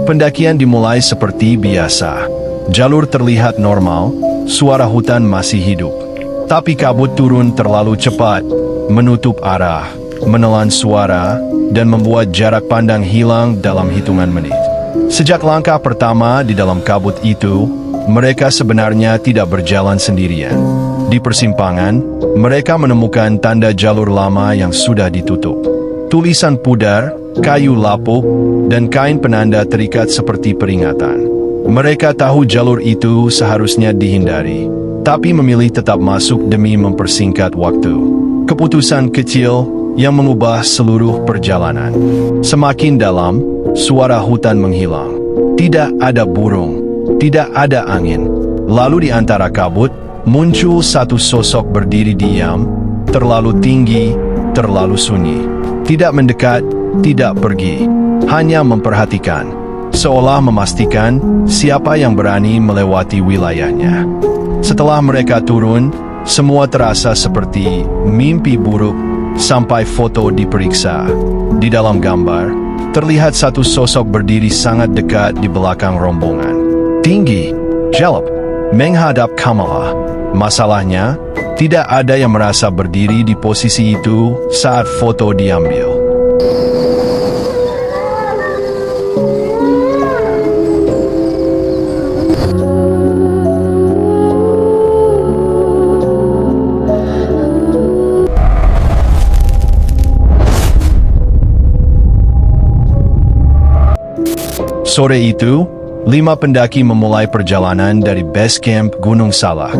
Pendakian dimulai seperti biasa. Jalur terlihat normal, suara hutan masih hidup. Tapi kabut turun terlalu cepat, menutup arah, menelan suara, dan membuat jarak pandang hilang dalam hitungan menit. Sejak langkah pertama di dalam kabut itu, mereka sebenarnya tidak berjalan sendirian. Di persimpangan, mereka menemukan tanda jalur lama yang sudah ditutup. Tulisan pudar, kayu lapuk, dan kain penanda terikat seperti peringatan. Mereka tahu jalur itu seharusnya dihindari, tapi memilih tetap masuk demi mempersingkat waktu. Keputusan kecil yang mengubah seluruh perjalanan. Semakin dalam, suara hutan menghilang. Tidak ada burung, tidak ada angin. Lalu di antara kabut, muncul satu sosok berdiri diam, terlalu tinggi, terlalu sunyi. Tidak mendekat, tidak pergi, hanya memperhatikan, seolah memastikan siapa yang berani melewati wilayahnya. Setelah mereka turun, semua terasa seperti mimpi buruk sampai foto diperiksa. Di dalam gambar, terlihat satu sosok berdiri sangat dekat di belakang rombongan. Tinggi, jelek, menghadap Kamala. Masalahnya, tidak ada yang merasa berdiri di posisi itu saat foto diambil. Sore itu, 5 pendaki memulai perjalanan dari base camp Gunung Salak.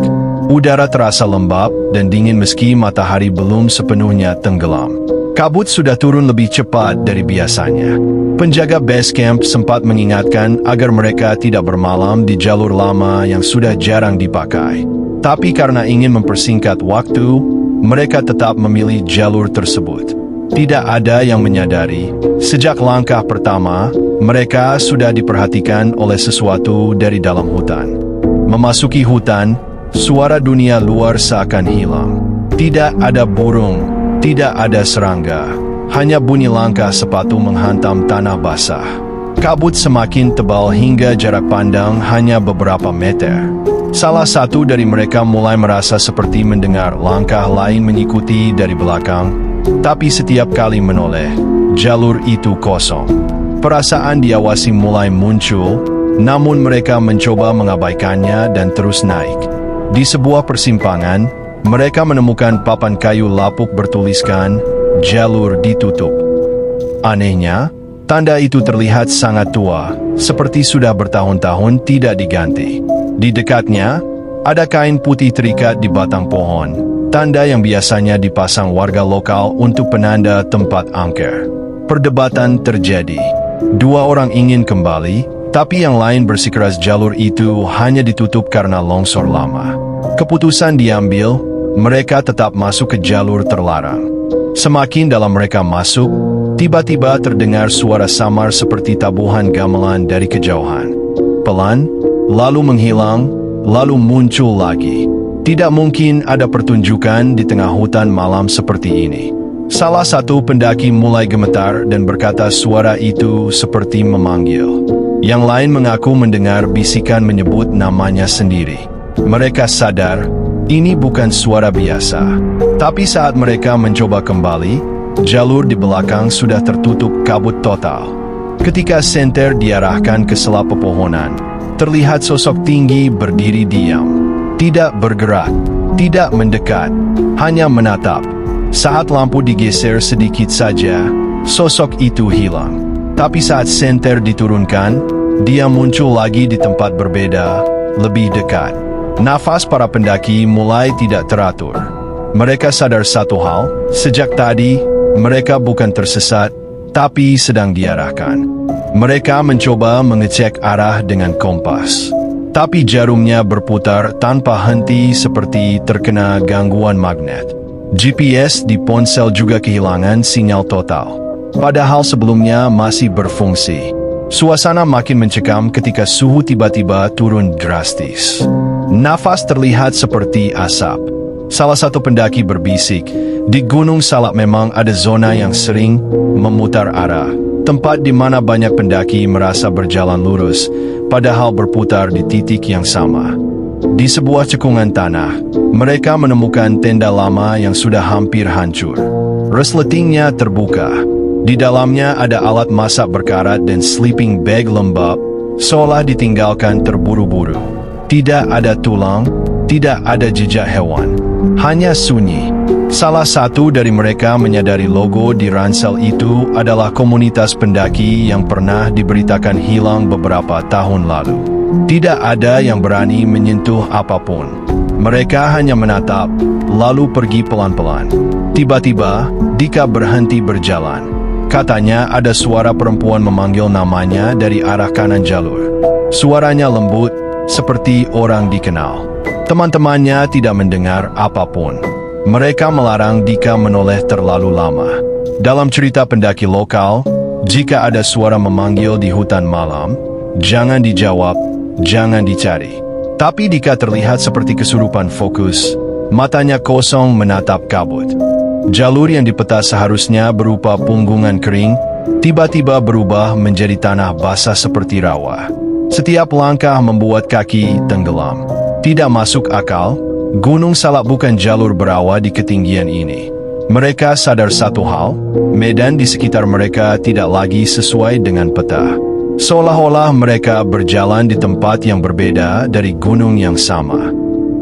Udara terasa lembab dan dingin meski matahari belum sepenuhnya tenggelam. Kabut sudah turun lebih cepat dari biasanya. Penjaga base camp sempat mengingatkan agar mereka tidak bermalam di jalur lama yang sudah jarang dipakai. Tapi karena ingin mempersingkat waktu, mereka tetap memilih jalur tersebut. Tidak ada yang menyadari, sejak langkah pertama, mereka sudah diperhatikan oleh sesuatu dari dalam hutan. Memasuki hutan, suara dunia luar seakan hilang. Tidak ada burung, tidak ada serangga, hanya bunyi langkah sepatu menghantam tanah basah. Kabut semakin tebal hingga jarak pandang hanya beberapa meter. Salah satu dari mereka mulai merasa seperti mendengar langkah lain mengikuti dari belakang, tapi setiap kali menoleh, jalur itu kosong. Perasaan diawasi mulai muncul, namun mereka mencoba mengabaikannya dan terus naik. Di sebuah persimpangan, mereka menemukan papan kayu lapuk bertuliskan, "Jalur ditutup." Anehnya, tanda itu terlihat sangat tua, seperti sudah bertahun-tahun tidak diganti. Di dekatnya, ada kain putih terikat di batang pohon, tanda yang biasanya dipasang warga lokal untuk penanda tempat angker. Perdebatan terjadi. 2 orang ingin kembali, tapi yang lain bersikeras jalur itu hanya ditutup karena longsor lama. Keputusan diambil, mereka tetap masuk ke jalur terlarang. Semakin dalam mereka masuk, tiba-tiba terdengar suara samar seperti tabuhan gamelan dari kejauhan. Pelan, lalu menghilang, lalu muncul lagi. Tidak mungkin ada pertunjukan di tengah hutan malam seperti ini. Salah satu pendaki mulai gemetar dan berkata suara itu seperti memanggil. Yang lain mengaku mendengar bisikan menyebut namanya sendiri. Mereka sadar, ini bukan suara biasa. Tapi saat mereka mencoba kembali, jalur di belakang sudah tertutup kabut total. Ketika senter diarahkan ke sela pepohonan, terlihat sosok tinggi berdiri diam. Tidak bergerak, tidak mendekat, hanya menatap. Saat lampu digeser sedikit saja, sosok itu hilang. Tapi saat senter diturunkan, dia muncul lagi di tempat berbeda, lebih dekat. Nafas para pendaki mulai tidak teratur. Mereka sadar satu hal, sejak tadi, mereka bukan tersesat, tapi sedang diarahkan. Mereka mencoba mengecek arah dengan kompas. Tapi jarumnya berputar tanpa henti seperti terkena gangguan magnet. GPS di ponsel juga kehilangan sinyal total. Padahal sebelumnya masih berfungsi. Suasana makin mencekam ketika suhu tiba-tiba turun drastis. Nafas terlihat seperti asap. Salah satu pendaki berbisik, di Gunung Salak memang ada zona yang sering memutar arah. tempat di mana banyak pendaki merasa berjalan lurus, padahal berputar di titik yang sama. Di sebuah cekungan tanah, mereka menemukan tenda lama yang sudah hampir hancur. Resletingnya terbuka. Di dalamnya ada alat masak berkarat dan sleeping bag lembab, seolah ditinggalkan terburu-buru. Tidak ada tulang, tidak ada jejak hewan, hanya sunyi. Salah satu dari mereka menyadari logo di ransel itu adalah komunitas pendaki yang pernah diberitakan hilang beberapa tahun lalu. Tidak ada yang berani menyentuh apapun. Mereka hanya menatap, lalu pergi pelan-pelan. Tiba-tiba, Dika berhenti berjalan. Katanya ada suara perempuan memanggil namanya dari arah kanan jalur. Suaranya lembut, seperti orang dikenal. Teman-temannya tidak mendengar apapun. Mereka melarang Dika menoleh terlalu lama. Dalam cerita pendaki lokal, jika ada suara memanggil di hutan malam, jangan dijawab, jangan dicari. Tapi Dika terlihat seperti kesurupan fokus, matanya kosong menatap kabut. Jalur yang dipeta seharusnya berupa punggungan kering, tiba-tiba berubah menjadi tanah basah seperti rawa. Setiap langkah membuat kaki tenggelam. Tidak masuk akal, Gunung Salak bukan jalur berawa di ketinggian ini. Mereka sadar satu hal, medan di sekitar mereka tidak lagi sesuai dengan peta. Seolah-olah mereka berjalan di tempat yang berbeda dari gunung yang sama.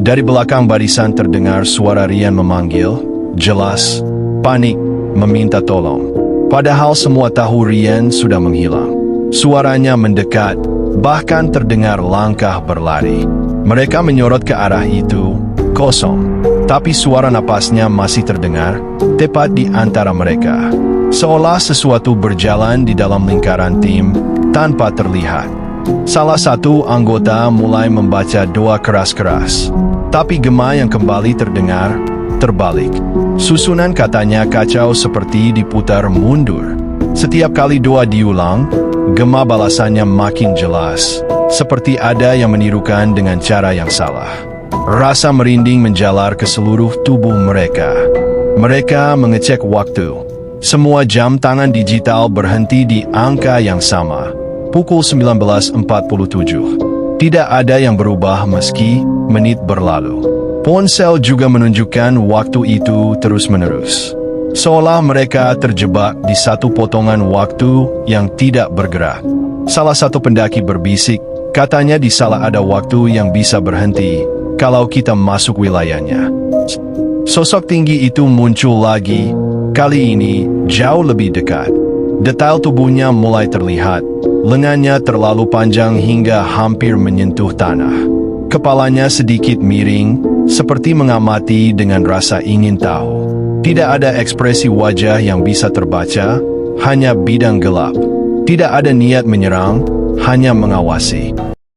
Dari belakang barisan terdengar suara Rian memanggil, jelas, panik, meminta tolong. Padahal semua tahu Rian sudah menghilang. Suaranya mendekat, bahkan terdengar langkah berlari. Mereka menyorot ke arah itu, kosong. Tapi suara napasnya masih terdengar, tepat di antara mereka. Seolah sesuatu berjalan di dalam lingkaran tim, tanpa terlihat. Salah satu anggota mulai membaca doa keras-keras. Tapi gema yang kembali terdengar, terbalik. Susunan katanya kacau seperti diputar mundur. Setiap kali doa diulang, gema balasannya makin jelas, seperti ada yang menirukan dengan cara yang salah. Rasa merinding menjalar ke seluruh tubuh mereka. Mereka mengecek waktu. Semua jam tangan digital berhenti di angka yang sama, pukul 19.47. Tidak ada yang berubah meski menit berlalu. Ponsel juga menunjukkan waktu itu terus-menerus. Seolah mereka terjebak di satu potongan waktu yang tidak bergerak. Salah satu pendaki berbisik, katanya di Salak ada waktu yang bisa berhenti kalau kita masuk wilayahnya. Sosok tinggi itu muncul lagi, kali ini jauh lebih dekat. Detail tubuhnya mulai terlihat, lengannya terlalu panjang hingga hampir menyentuh tanah. Kepalanya sedikit miring, seperti mengamati dengan rasa ingin tahu. Tidak ada ekspresi wajah yang bisa terbaca, hanya bidang gelap. Tidak ada niat menyerang, hanya mengawasi.